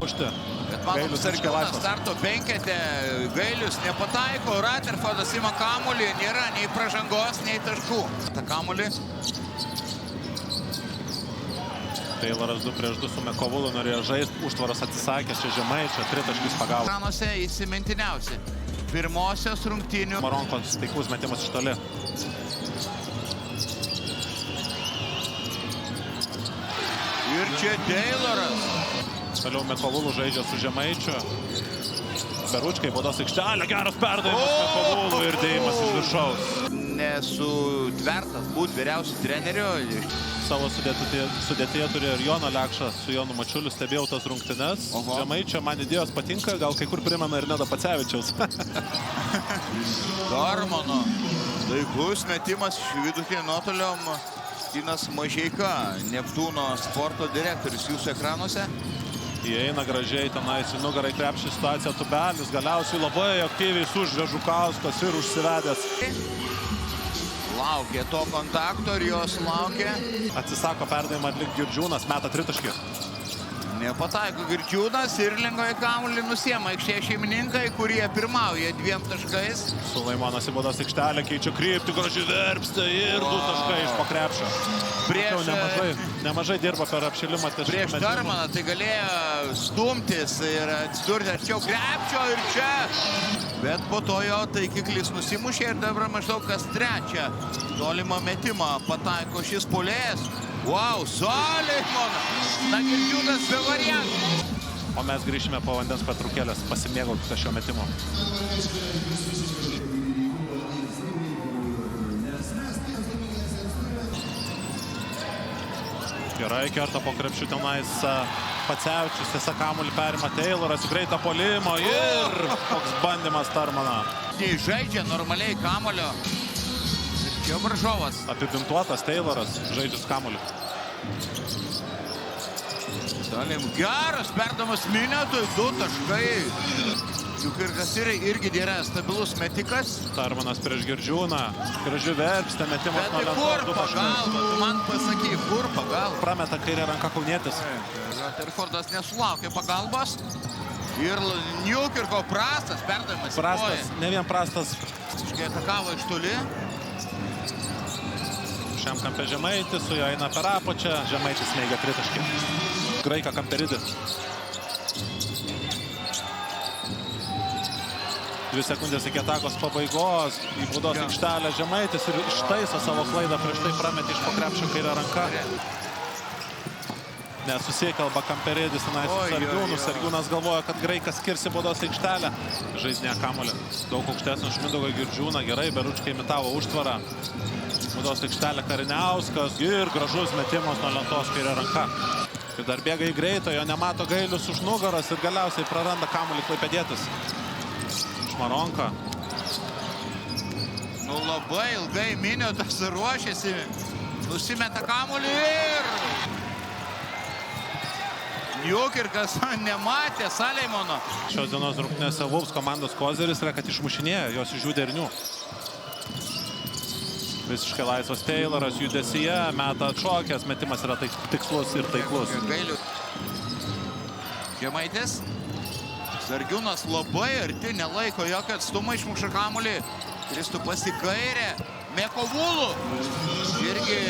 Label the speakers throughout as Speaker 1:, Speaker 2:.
Speaker 1: pramušti.
Speaker 2: Bet matom, Sergiūnas starto penkete, Gailius nepataiko, Rutherfordas ima kamuolį, nėra nei pražangos, nei taškų. Ta kamuolį.
Speaker 1: Tayloras 2-2 su Mekovulu norėjo žaisti, užtvaras atsisakė, čia Žemaičio, tritaškis pagavo.
Speaker 2: Ekranose įsimintiniausi. Pirmosios rungtynių.
Speaker 1: Maronkos taiklus metimas iš toli.
Speaker 2: Ir čia Tayloras.
Speaker 1: Toliau Mekovulu žaidžia su Žemaičiu. Beručkai, baudos aikštelė, geras perdavimas Mekovulu ir dėjimas iš viršaus.
Speaker 2: Nesutvertas būti vyriausiu treneriu.
Speaker 1: Savo sudėtyje turi ir Joną Lekšą su Jonu Mačiuliu, stebėjau tas rungtynes. Žemaičio man idėjos patinka, gal kai kur primena ir Nedo Pacevičiaus.
Speaker 2: Dormano. Taiklus metimas iš vidutinio nuotolio. Tinas Mažeika, Neptūno sporto direktorius jūsų ekranuose.
Speaker 1: Įeina gražiai tenais į nugarą į krepšį situaciją Tubelis, galiausiai labai aktyviai sužvė Žukauskas ir užsivedęs.
Speaker 2: Laukė to kontakto ir jos laukė.
Speaker 1: Atsisako perdavimą atlikti Girdžiūnas, meta tritaškį.
Speaker 2: Nepataiko Girdžiūnas ir lengvai kamuolį nusiema aikštės šeimininkai, kurie pirmauja 2 taškais.
Speaker 1: Sulaimonas į baudos aikštelę, keičia kryptį, gražiai verpsta ir 2 taškai iš po krepšio. Nemažai dirba per apšilimą.
Speaker 2: Prieš Dormaną tai galėjo stumtis ir atsidurti arčiau krepšio ir čia. Bet po to jo taikiklis nusimušė ir dabar maždaug kas trečią tolimą metimą pataiko šis puolėjas. Wow, Sulaimonas! Na, Girdžiūnas be variantų.
Speaker 1: O mes grįžime po vandens pertraukėlės, pasimėgaukite šio metimo. Gerai, kerta po krepšių tenais Pacevičius, tiesa kamuolį perima Tayloras, greitą puolimo ir toks bandymas Tarmano.
Speaker 2: Jei žaidžia normaliai kamuolio. Čia varžovas.
Speaker 1: Apipintuotas Tayloras, žaidžius kamuolį.
Speaker 2: Salim geras perdamas Minetui, 2 taškai. Jukirkas irgi yra stabilus metikas.
Speaker 1: Tarmanas prieš Girdžiūną. Gražiai verpsta, metimas nuo lentos.
Speaker 2: Bet kur pagalba? Tu man pasakyk, kur pagalba?
Speaker 1: Prameta kairę ranką Kaunietis.
Speaker 2: Rutherfordas nesulaukė pagalbos. Ir Jukirko prastas perdavimas.
Speaker 1: Prastas, ne vien prastas.
Speaker 2: Iškai atakavo iš toli.
Speaker 1: Šiam kampe Žemaitis, su jo eina per apačią. Žemaitis neigia tritaškį. Graiką Kamperidis. 2 sekundės iki atakos pabaigos. Į baudos aikštelę Žemaitis ir ištaiso savo klaidą. Prieš tai prametė iš po krepšio kairę ranką. Nesusikalba Kamperidis tenais su Sergiūnu. Sergiūnas galvoja, kad Graikas skirsi baudos aikštelę. Žaidinė kamuolį. Daug aukštesnio už Mindaugą Girdžiūną. Gerai, Beručkai imitavo užtvarą. Baudos aikštelė Kariniauskas ir gražus metimas nuo lentos kairė ranka. Ir dar bėga į greitą, jo nemato Gailius už nugaros ir galiausiai praranda kamuolį Klaipėdietis. Šmaronka.
Speaker 2: Nu labai ilgai Miniotas ruošėsi. Nusimeta kamuolį ir... Jukirkas nematė Sulaimono.
Speaker 1: Šios dienos rungtynėse Wolves komandos kozeris yra, kad išmušinėja jos iš jų derinių. Visiškai laisvas Tayloras judesyje, meta atšokęs, metimas yra tikslus ir taiklus.
Speaker 2: Žemaitis. Sergiūnas labai arti, nelaiko jokio atstumą, išmuša kamuolį. Kristupas į kairę. Mekovulu. Irgi...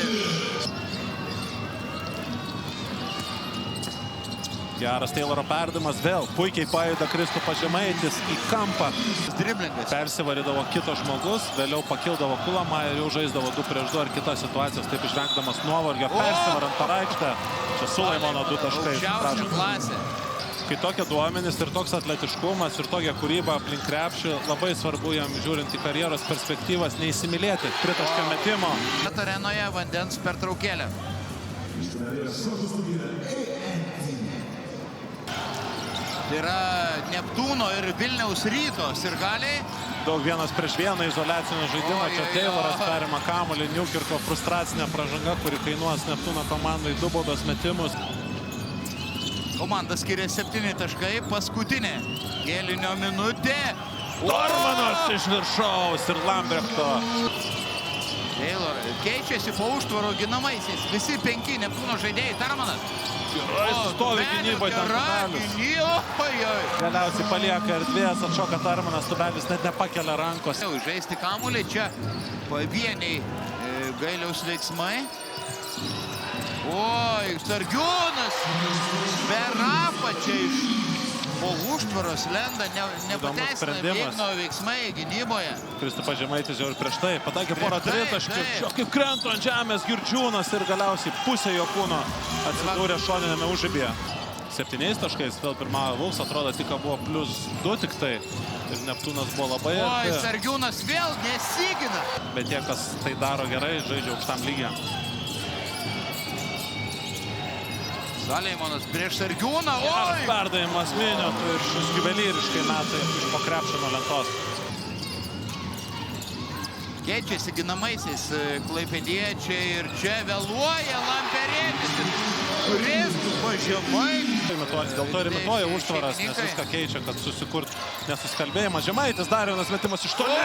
Speaker 1: Geras Tayloro perdavimas, vėl puikiai pajuda Kristupas Žemaitis į kampą.
Speaker 2: Driblingas.
Speaker 1: Persivarydavo kitas žmogus, vėliau pakildavo Kulamą ir jau žaisdavo 2-2 ar kitas situacijas, taip išvengdamas nuovargio, persivarant per aikštę. Čia Sulaimono 2 taškai.
Speaker 2: Aukščiausia klasė.
Speaker 1: Kai tokie duomenys ir toks atletiškumas ir tokia kūryba aplink krepšį, labai svarbu jam žiūrint į karjeros perspektyvas neįsimylėti tritaškio metimo.
Speaker 2: Arenoje vandens pertraukėlė. Tai yra Neptūno ir Vilniaus Ryto sirgaliai.
Speaker 1: Daug 1-1 izoliacinio žaidimo. Čia Tayloras perima kamuolį, Jukirko frustracinė pražanga, kuri kainuos Neptūno komandai 2 baudos metimus.
Speaker 2: Komanda skiria 7 taškai, paskutinė kėlinio minutė.
Speaker 1: Dormanas iš viršaus ir Lambrechto.
Speaker 2: Taylor keičiasi po užtvaro ginamaisiais. Visi 5 Neptūno žaidėjai. Tarmanas.
Speaker 1: Gerai stovi gynyboje ten Tubelis. Galiausiai palieka erdvės, atšoka Tarmanas, Tubelis net nepakelia rankos.
Speaker 2: Žaisti kamuolį, čia pavieniai Gailiaus veiksmai. Oi, Sargiūnas per apačią iš po užtvaros lenda, nepateisina Vigno veiksmai gynyboje.
Speaker 1: Kristupas Žemaitis jau ir prieš tai pataikė porą tritaškių. Kaip krento ant žemės Girdžiūnas ir galiausiai pusė jo kūno atsidūrė šoninėme užribyje. 7 taškais vėl pirmavo Vulfs, atrodo tik buvo +2 tik tai. Ir Neptūnas buvo labai arti.
Speaker 2: Oi, Sargiūnas vėl nesigina.
Speaker 1: Bet tie, kas tai daro gerai, žaidžia aukštam lygiam.
Speaker 2: Saleimanas prieš Sargiūną. Oi!
Speaker 1: Perdavimas Miniotų ir šis juvelyriškai metai iš po krepšio nuo lentos.
Speaker 2: Keičiasi ginamaisiais klaipėdiečiai ir čia vėluoja Lamperėtis. Kristupas Žemaitis.
Speaker 1: Dėl to ir imituoja užtvaras, nes viską keičia, kad susikurt nesuskalbėjimas. Žemaitis dar vienas metimas iš toli.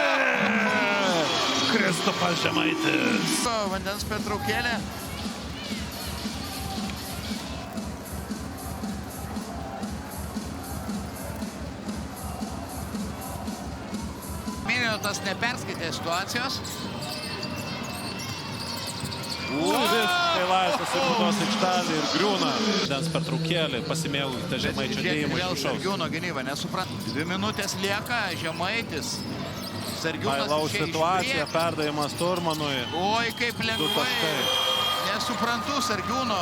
Speaker 1: Kristupas Žemaitis.
Speaker 2: Vandens pertraukėlė. Miniotas neperskaitė situacijos.
Speaker 1: Visiškai laisvas ir būdos aikštelė ir griūna. Vandens pertraukėlė, pasimėgaukite Žemaičio dėjimą iš viršaus.
Speaker 2: Sargiūno gynyba, nesuprantu. 2 minutės lieka, Žemaitis. Sargiūnas
Speaker 1: Ailaus situacija, perdavimas Turmanui.
Speaker 2: Oi, kaip lengvai. Nesuprantu Sargiūno.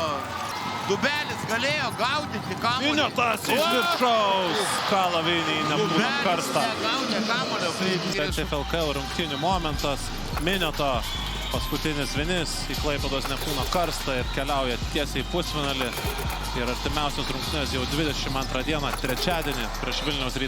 Speaker 2: Tubelis galėjo gaudyti kamuolį.
Speaker 1: Miniotas iš viršaus. Kalaviniai Neptūno karstą.
Speaker 2: Negaudė kamuolio.
Speaker 1: FLKL rungtynių momentas. Minioto paskutinis vinis į Klaipėdos Neptūno karstą ir keliauja tiesiai į pusfinalį. Ir artimiausios rungtynės jau 22 dieną, trečiadienį prieš Vilniaus Ryto.